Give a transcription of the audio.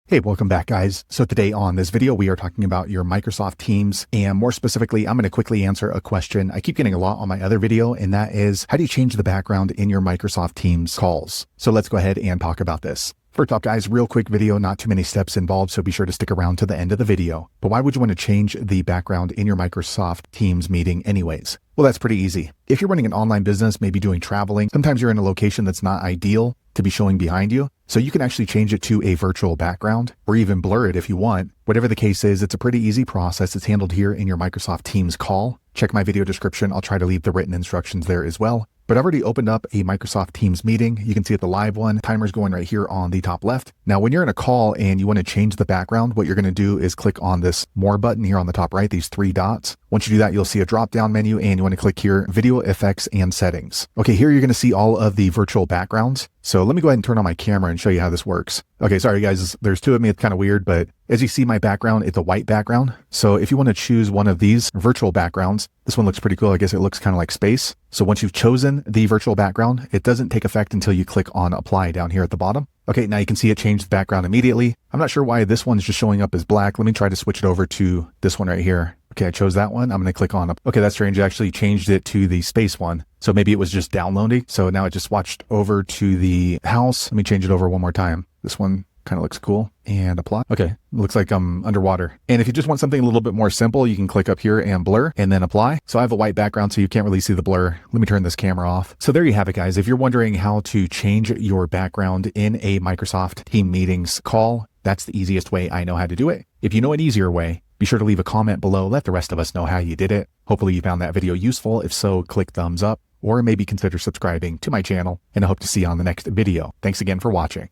Hey, welcome back guys. So today on this video, we are talking about your Microsoft Teams, and more specifically, I'm going to quickly answer a question I keep getting a lot on my other video, and that is, how do you change the background in your Microsoft Teams calls? So let's go ahead and talk about this. First off guys, real quick video, not too many steps involved, so be sure to stick around to the end of the video. But why would you want to change the background in your Microsoft Teams meeting anyways? Well, that's pretty easy. If you're running an online business, maybe doing traveling, sometimes you're in a location that's not ideal to be showing behind you. So you can actually change it to a virtual background or even blur it if you want. Whatever the case is, it's a pretty easy process. It's handled here in your Microsoft Teams call. Check my video description. I'll try to leave the written instructions there as well. But I've already opened up a Microsoft Teams meeting. You can see it, the live one. Timer's going right here on the top left. Now, when you're in a call and you want to change the background, what you're going to do is click on this More button here on the top right, these three dots. Once you do that, you'll see a drop-down menu and you want to click here, Video Effects and Settings. Okay, here you're going to see all of the virtual backgrounds. So let me go ahead and turn on my camera and show you how this works. Okay, sorry guys, there's two of me. It's kind of weird, but as you see my background, it's a white background. So if you want to choose one of these virtual backgrounds, this one looks pretty cool. I guess it looks kind of like space. So once you've chosen the virtual background, it doesn't take effect until you click on Apply down here at the bottom. Okay, now you can see it changed the background immediately. I'm not sure why this one's just showing up as black. Let me try to switch it over to this one right here. Okay, I chose that one. I'm going to click on, okay, that's strange. I actually changed it to the space one. So maybe it was just downloading. So now it just swatched over to the house. Let me change it over one more time. This one kind of looks cool, and apply. Okay, looks like I'm underwater. And if you just want something a little bit more simple, you can click up here and blur and then apply. So I have a white background, so you can't really see the blur. Let me turn this camera off. So there you have it, guys. If you're wondering how to change your background in a Microsoft Team Meetings call, that's the easiest way I know how to do it. If you know an easier way, be sure to leave a comment below. Let the rest of us know how you did it. Hopefully you found that video useful. If so, click thumbs up or maybe consider subscribing to my channel, and I hope to see you on the next video. Thanks again for watching.